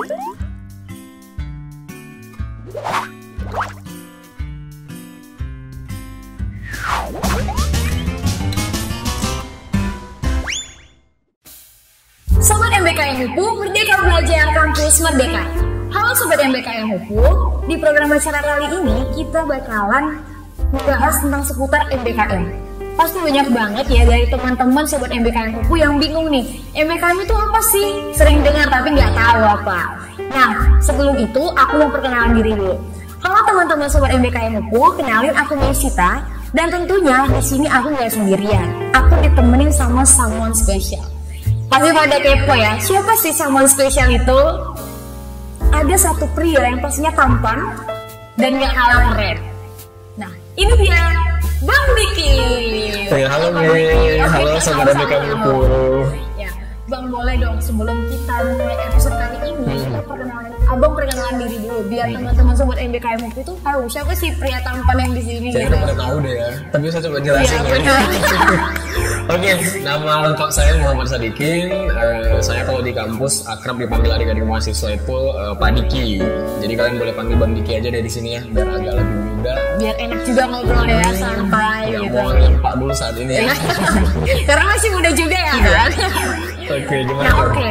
Sobat MBKM Hupu, Merdeka Belajar Kampus Merdeka. Halo Sobat MBKM Hupu, di program acara kali ini kita bakalan membahas tentang seputar MBKM. Pasti banyak banget ya dari teman-teman Sobat MBKM Hupu yang bingung nih, MBKM itu apa sih? Sering dengar tapi nggak tahu apa. Nah, sebelum itu aku mau perkenalan diri dulu. Halo teman-teman Sobat MBKM Hupu, kenalin aku Mesita. Dan tentunya di sini aku nggak sendirian. Aku ditemenin sama someone special. Pasti pada kepo ya, siapa sih someone special itu? Ada satu pria yang pastinya tampan dan gak kalah keren. Nah, ini dia Bang Diki. Halo Mei, halo Sobat MBKM Hupu. Ya, Bang boleh dong sebelum kita mulai episode kali ini Abang perkenalan diri dulu biar teman-teman Sobat MBKM Hupu itu tahu siapa sih pria tampan yang di sini. Saya udah pernah tahu deh ya, tapi saya coba jelasin ya. Oke, nama lengkap saya Muhammad Sadikin. Saya kalau di kampus akrab dipanggil adik-adik mahasiswa itu Pak Diki. Jadi kalian boleh panggil Bang Diki aja dari sini ya, biar agak lebih mudah. Biar enak juga ngobrol ya, santai ya, gitu. Mau manggil Pak dulu saat ini ya. Karena masih muda juga ya kan. Oke, gimana? Nah, oke.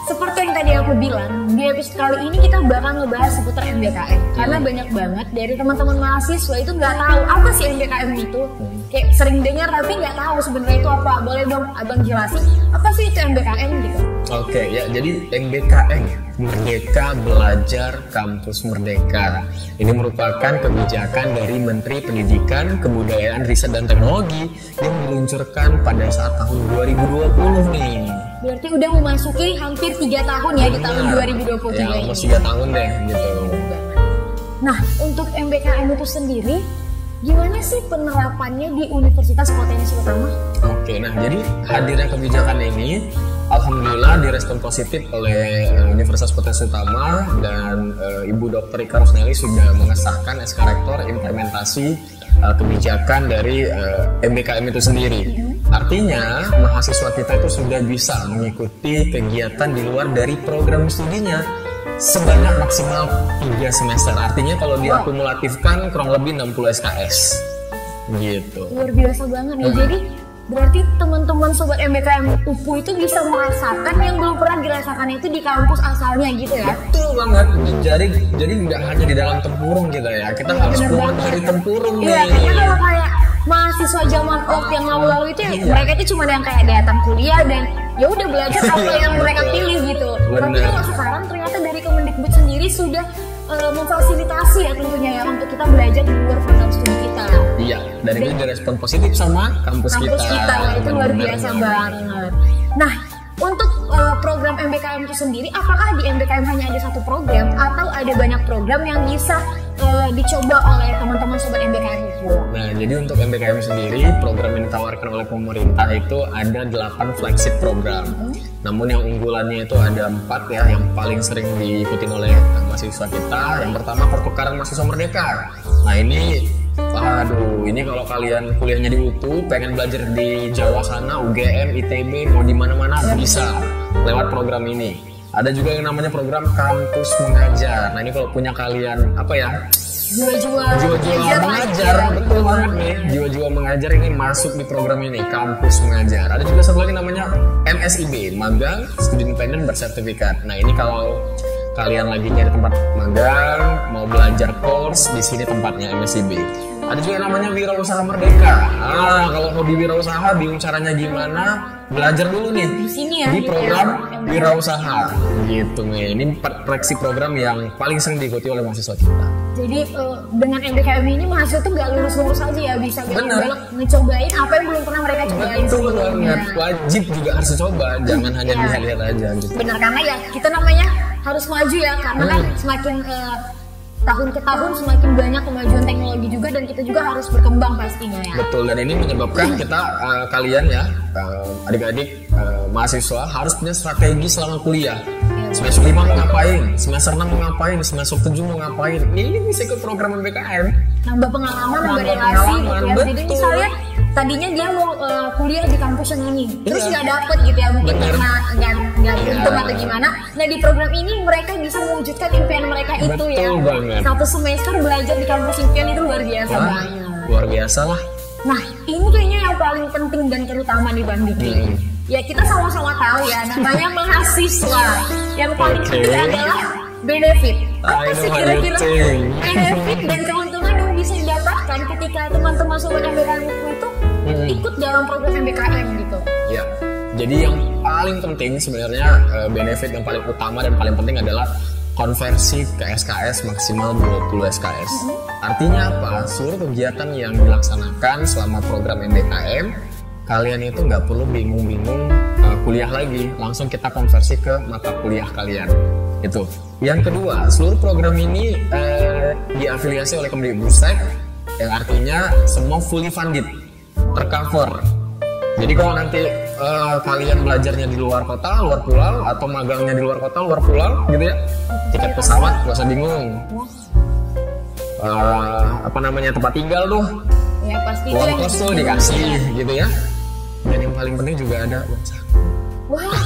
Seperti yang tadi aku bilang, di episode kali ini kita bakal ngebahas seputar MBKM. Karena banyak banget dari teman-teman mahasiswa itu nggak tahu apa sih MBKM itu. Kayak sering dengar tapi nggak tahu sebenarnya itu apa. Boleh dong Abang jelasin apa sih itu MBKM gitu? Oke, ya jadi MBKM, Merdeka Belajar Kampus Merdeka. Ini merupakan kebijakan dari Menteri Pendidikan, Kebudayaan, Riset dan Teknologi yang diluncurkan pada saat tahun 2020 nih. Berarti udah memasuki hampir 3 tahun ya di tahun 2023 ya, ini. almost 3 tahun deh gitu. Nah, untuk MBKM itu sendiri, gimana sih penerapannya di Universitas Potensi Utama? Oke, nah jadi hadirnya kebijakan ini alhamdulillah direspon positif oleh Universitas Potensi Utama dan Ibu Dr. Ika Rusnelli sudah mengesahkan SK Rektor implementasi kebijakan dari MBKM itu sendiri. Artinya mahasiswa kita itu sudah bisa mengikuti kegiatan di luar dari program studinya sebanyak maksimal 3 semester. Artinya kalau diakumulatifkan kurang lebih 60 SKS gitu. Luar biasa banget nih. Jadi berarti teman-teman Sobat MBKM UPU itu bisa merasakan yang belum pernah dirasakan itu di kampus asalnya gitu ya. Betul banget. Jadi nggak hanya di dalam tempurung kita ya. Kita harus keluar dari tempurung nih. Iya, karena kalau kayak mahasiswa zaman off yang lalu-lalu itu mereka itu cuma yang kayak datang kuliah dan ya udah belajar apa yang mereka pilih gitu. Tapi kalau sekarang ternyata dari Kemendikbud sendiri sudah memfasilitasi ya tentunya ya untuk kita belajar di luar program studi kita. Iya, dan itu direspon positif sama kampus kita. Itu luar biasa banget. Nah, untuk program MBKM itu sendiri, apakah di MBKM hanya ada satu program atau ada banyak program yang bisa dicoba oleh teman-teman Sobat MBKM itu? Nah, jadi untuk MBKM sendiri, program yang ditawarkan oleh pemerintah itu ada 8 flagship program. Namun yang unggulannya itu ada 4 ya, yang paling sering diikuti oleh mahasiswa kita. Yang pertama, pertukaran mahasiswa merdeka. Nah ini, ini kalau kalian kuliahnya di UTU, pengen belajar di Jawa sana, UGM, ITB, mau di mana-mana bisa lewat program ini. Ada juga yang namanya program kampus mengajar. Nah ini kalau punya kalian apa ya? Jiwa-jiwa mengajar, betul banget nih. Jiwa-jiwa mengajar ini masuk di program ini, kampus mengajar. Ada juga satu lagi namanya MSIB, magang studi independen bersertifikat. Nah ini kalau kalian lagi nyari tempat magang, mau belajar course, di sini tempatnya MSIB. Ada juga yang namanya Wirausaha Merdeka. Nah, kalau mau di wirausaha, bingung caranya gimana? Belajar dulu nih di sini ya, di program Wirausaha. Gitu nih. Ini proyeksi program yang paling sering diikuti oleh mahasiswa kita. Jadi dengan MBKM ini mahasiswa tuh nggak lurus-lurus aja ya, bisa belok ngecobain apa yang belum pernah mereka cobain. Betul banget. Wajib juga harus coba, jangan hanya lihat-lihat aja gitu. Benar, karena ya kita namanya harus maju ya, karena kan semakin tahun ke tahun semakin banyak kemajuan teknologi juga dan kita juga harus berkembang pastinya ya. Betul, dan ini menyebabkan kita kalian ya adik-adik mahasiswa harus punya strategi selama kuliah. Semester 5 mau ngapain, semester 6 mau ngapain, semester 7 mau ngapain. Ini bisa ikut program MBKM. Nambah pengalaman, nambah relasi gitu ya. Jadi misalnya tadinya dia mau kuliah di kampus yang ini, terus nggak dapet gitu ya, mungkin karena nggak beruntung atau gimana. Nah di program ini mereka bisa mewujudkan impian mereka itu ya. Banget. 1 semester belajar di kampus impian itu luar biasa banget. Luar biasa lah. Nah ini kayaknya yang paling penting dan terutama nih Bang Diki. Ya kita sama-sama tahu ya, namanya mahasiswa. Yang paling penting adalah benefit. Apa sih kira-kira benefit dan keuntungan yang bisa didapatkan ketika teman-teman sobat MBKM itu ikut dalam program MBKM gitu? Ya, jadi yang paling penting sebenarnya benefit yang paling utama dan paling penting adalah konversi ke SKS maksimal 20 SKS. Artinya apa? Seluruh kegiatan yang dilaksanakan selama program MBKM, kalian itu nggak perlu bingung-bingung kuliah lagi, langsung kita konversi ke mata kuliah kalian. Itu. Yang kedua, seluruh program ini diafiliasi oleh Kemdikbudristek, yang artinya semua fully funded, tercover. Jadi kalau nanti kalian belajarnya di luar kota, luar pulau, atau magangnya di luar kota, luar pulau, gitu ya, tiket pesawat nggak usah bingung. Tempat tinggal tuh, ya pasti uang kos tuh dikasih, gitu ya. Dan yang paling penting juga ada uang saku. Wah,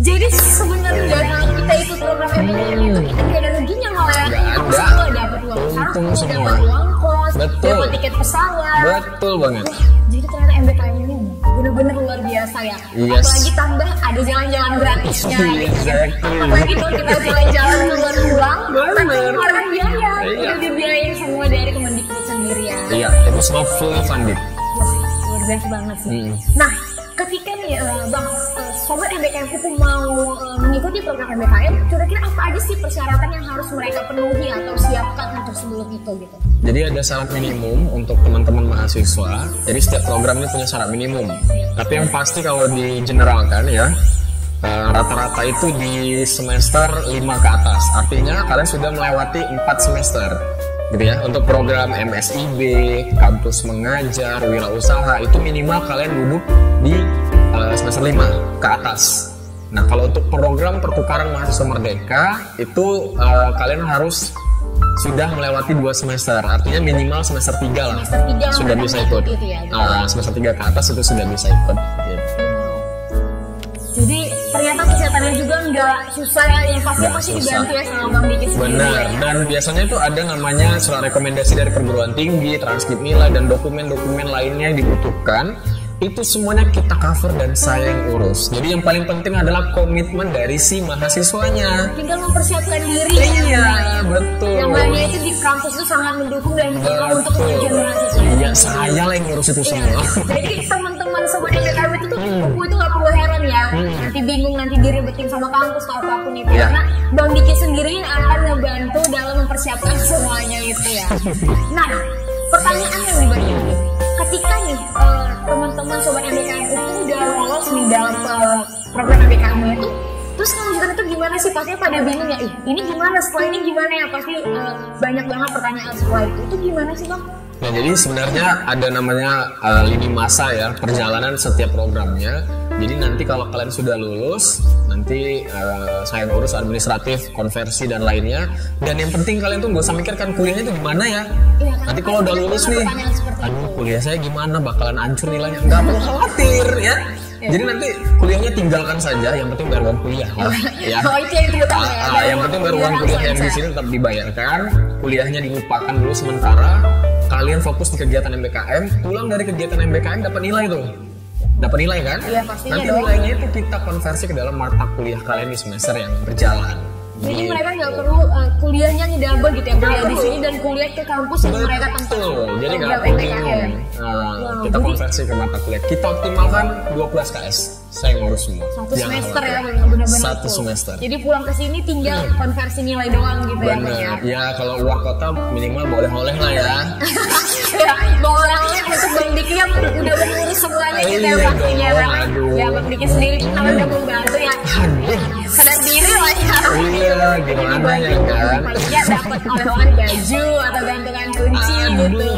jadi sebenarnya kalau kita ikut program MBKM itu kita nggak ada ruginya malah ya. Nggak ada. Dapat uang saku, semua. dapat uang kos, Betul. dapat tiket pesawat. Betul banget. Wah, jadi ternyata MBKM ini bener-bener luar biasa ya. Yes. Apalagi tambah ada jalan-jalan gratisnya. Exactly. Apalagi kalau kita jalan-jalan keluar pulang, tanpa Bener. mengeluarkan biaya, Iya. udah dibiayain semua dari Kemendikbud sendiri ya. Iya, itu semua fully funded. Wah, luar biasa banget sih. Nah, ketika nih Bang, sobat MBKM itu mau mengikuti program MBKM, kira-kira apa aja sih persyaratan yang harus mereka penuhi atau siapkan untuk sebelum itu gitu? Jadi ada syarat minimum untuk teman-teman mahasiswa. Jadi setiap program ini punya syarat minimum. Tapi yang pasti kalau di generalkan ya, rata-rata itu di semester 5 ke atas. Artinya kalian sudah melewati 4 semester. Gitu ya. Untuk program MSIB, kampus mengajar, wirausaha, itu minimal kalian duduk di semester 5 ke atas. Nah, kalau untuk program pertukaran mahasiswa merdeka itu kalian harus sudah melewati 2 semester, artinya minimal semester 3 lah. Semester 3 sudah bisa ikut. Itu ya, gitu. Semester 3 ke atas itu sudah bisa ikut. Gitu. Jadi ternyata kesehatannya juga nggak susah ya, yang pasti Nggak pasti susah. dibantu ya sama Bang Diki sendiri. Benar, ya. dan biasanya itu ada namanya surat rekomendasi dari perguruan tinggi, transkrip nilai, dan dokumen-dokumen lainnya yang dibutuhkan. Itu semuanya kita cover dan saya yang urus. Jadi yang paling penting adalah komitmen dari si mahasiswanya. Tinggal mempersiapkan diri. Iya, betul. Yang lainnya itu di kampus itu sangat mendukung dan mendukung untuk tujuan mahasiswa. Iya, saya lah yang ngurus itu semua. Jadi teman-teman sobat MBKM itu tuh itu nggak perlu heran ya. Nanti bingung, nanti diribetin sama kampus atau apapun itu. Iya. Karena Bang Diki sendiri akan ngebantu dalam mempersiapkan semuanya itu ya. Nah, pertanyaan yang dibagi ketika nih teman-teman sobat MBKM itu udah lolos nih dalam program MBKM itu, terus kelanjutan itu gimana sih? Pastinya pada bingung ya, ini gimana, setelah ini gimana ya? Pasti banyak banget pertanyaan setelah itu gimana sih Bang? Nah, jadi sebenarnya ada namanya lini masa ya, perjalanan setiap programnya. Jadi nanti kalau kalian sudah lulus, nanti saya ngurus administratif, konversi dan lainnya. Dan yang penting kalian tuh nggak usah mikirkan kuliahnya itu gimana ya. Iya, Nanti kalau udah lulus nih, aduh kuliah saya gimana, bakalan hancur nilainya. Nggak perlu khawatir ya. Jadi nanti kuliahnya tinggalkan saja, yang penting bayar uang kuliah lah. Ya. Oh itu yang terutama ya. Yang penting bayar uang kuliah yang di sini tetap dibayarkan, kuliahnya dilupakan dulu sementara. Kalian fokus di kegiatan MBKM, pulang dari kegiatan MBKM dapat nilai tuh. Dapat nilai kan? Iya, pastinya Nanti dong. nilainya itu kita konversi ke dalam mata kuliah kalian di semester yang berjalan. Jadi Gitu. mereka nggak perlu kuliahnya nih double gitu ya, kuliah di sini dan kuliah ke kampus yang mereka tempat. Betul, jadi nggak program perlu MBKM. bingung. Kita jadi- konversi ke mata kuliah. Kita optimalkan 20 SKS. Saya ngurus semua. Satu Jangan semester ya, khawatir. benar-benar. Satu full. semester. Jadi pulang ke sini tinggal konversi nilai doang gitu ya, Bang ya. Bener. Ya kalau luar kota minimal boleh-boleh lah ya. Ya, boleh untuk Bang Diki yang udah mengurus semuanya gitu ya Iya pastinya. dong, Karena aduh. ya Bang Diki sendiri kalau udah membantu ya sadar diri lah ya. Iya, gimana ya kan? Ya dapat oleh-oleh baju atau gantungan kunci gitu.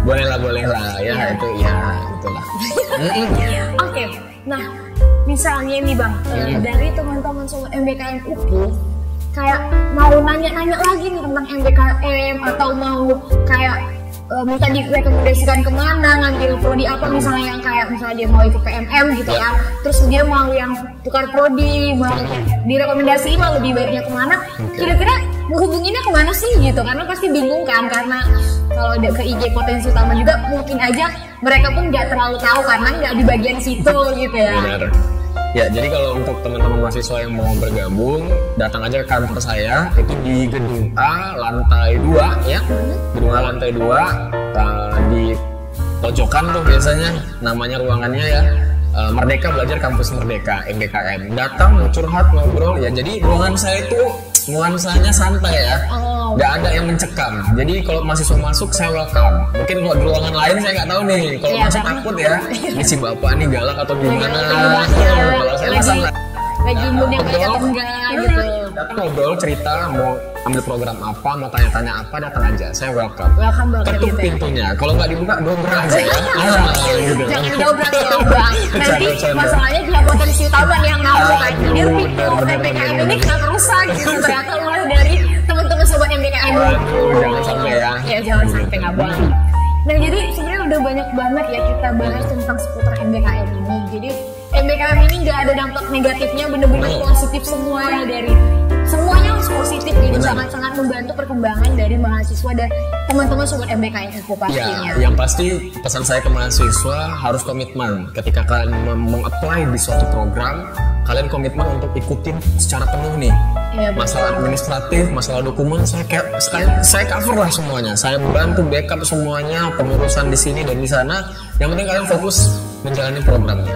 Boleh lah ya itu ya itulah. Oke, nah misalnya nih Bang, dari teman-teman sobat MBKM UPU kayak mau nanya-nanya lagi nih tentang MBKM atau mau kayak minta direkomendasikan kemana, ngambil prodi apa, misalnya yang kayak misalnya dia mau ikut PMM gitu kan, terus dia mau yang tukar prodi, mau direkomendasiin lah lebih baiknya kemana, kira-kira menghubunginya kemana sih gitu, karena pasti bingung kan, karena kalau ke IG Potensi Utama juga mungkin aja mereka pun nggak terlalu tahu karena nggak di bagian situ gitu ya. Benar. Ya, jadi kalau untuk teman-teman mahasiswa yang mau bergabung, datang aja ke kantor saya, itu di Gedung A, lantai 2 ya. Gedung A lantai 2, di pojokan tuh biasanya namanya ruangannya ya. Merdeka Belajar Kampus Merdeka, MBKM. Datang, curhat, ngobrol ya. Jadi ruangan saya itu nuansanya santai ya. Nggak ada yang mencekam. Jadi kalau mahasiswa masuk saya welcome. Mungkin kalau di ruangan lain saya nggak tahu nih. Kalau masuk takut ya, ini si bapak nih galak atau gimana. Kalau saya masalah lagi mood yang baik atau enggak gitu. Datang ngobrol, cerita, mau ambil program apa, mau tanya-tanya apa, datang aja. Saya welcome. Welcome banget Ketuk gitu. pintunya. Kalau nggak dibuka, dobrak aja ya. Gitu. Jangan dobrak ya bang. Nanti masalahnya dia Potensi Utama yang ngamuk kan. Jadi pintu MBKM ini kenapa rusak gitu. Ternyata mulai dari teman-teman sobat MBKM. Jangan sampai ya. Ya jangan sampai nggak bang. Nah jadi sebenarnya udah banyak banget ya kita bahas tentang seputar MBKM ini. Jadi MBKM ini nggak ada dampak negatifnya, bener-bener positif semuanya, dari semuanya harus positif gitu, sangat-sangat membantu perkembangan dari mahasiswa dan teman-teman sobat MBKM itu pastinya. Ya, yang pasti pesan saya ke mahasiswa harus komitmen. Ketika kalian meng-apply di suatu program, kalian komitmen untuk ikutin secara penuh nih. Ya, masalah administratif, masalah dokumen, saya cover lah semuanya. Saya bantu backup semuanya, pengurusan di sini dan di sana. Yang penting kalian fokus menjalani programnya.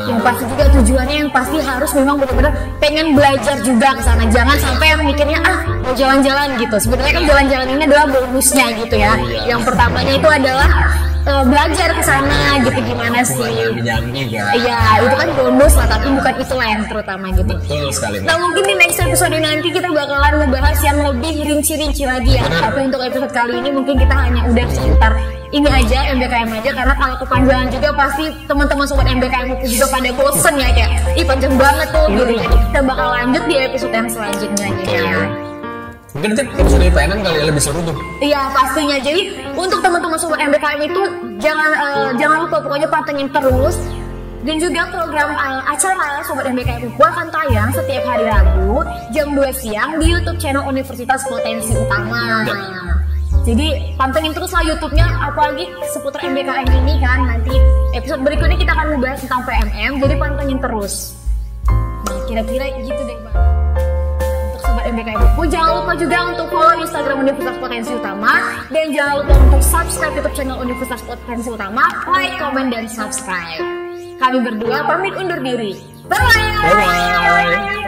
Yang pasti juga tujuannya yang pasti harus memang benar-benar pengen belajar juga ke sana. Jangan sampai yang mikirnya mau jalan-jalan gitu. Sebenarnya kan jalan-jalan ini adalah bonusnya gitu ya. Yang pertamanya itu adalah belajar ke sana gitu, gimana sih? Iya, itu kan bonus lah, tapi bukan itulah yang terutama gitu. Betul sekali. Nah mungkin di next episode nanti kita bakalan ngebahas yang lebih rinci-rinci lagi ya. Tapi untuk episode kali ini mungkin kita hanya udah seputar ini aja, MBKM aja, karena kalau kepanjangan juga pasti teman-teman sobat MBKM itu juga pada bosen ya, kayak panjang banget tuh gitu. Jadi kita bakal lanjut di episode yang selanjutnya ya. Mungkin nanti episode PNN kali ya lebih seru tuh. Iya pastinya. Jadi untuk teman-teman sobat MBKM itu jangan lupa pokoknya pantengin terus. Dan juga program acara Sobat MBKM itu akan tayang setiap hari Rabu jam 2 siang di YouTube channel Universitas Potensi Utama. Jadi pantengin terus lah YouTube-nya, apalagi seputar MBKM ini kan. Nanti episode berikutnya kita akan membahas tentang PMM, jadi pantengin terus. Nah kira-kira gitu deh bang. Untuk Sobat MBKM jangan lupa juga untuk follow Instagram Universitas Potensi Utama. Dan jangan lupa untuk subscribe YouTube channel Universitas Potensi Utama, like, comment, dan subscribe. Kami berdua pamit undur diri. Bye-bye.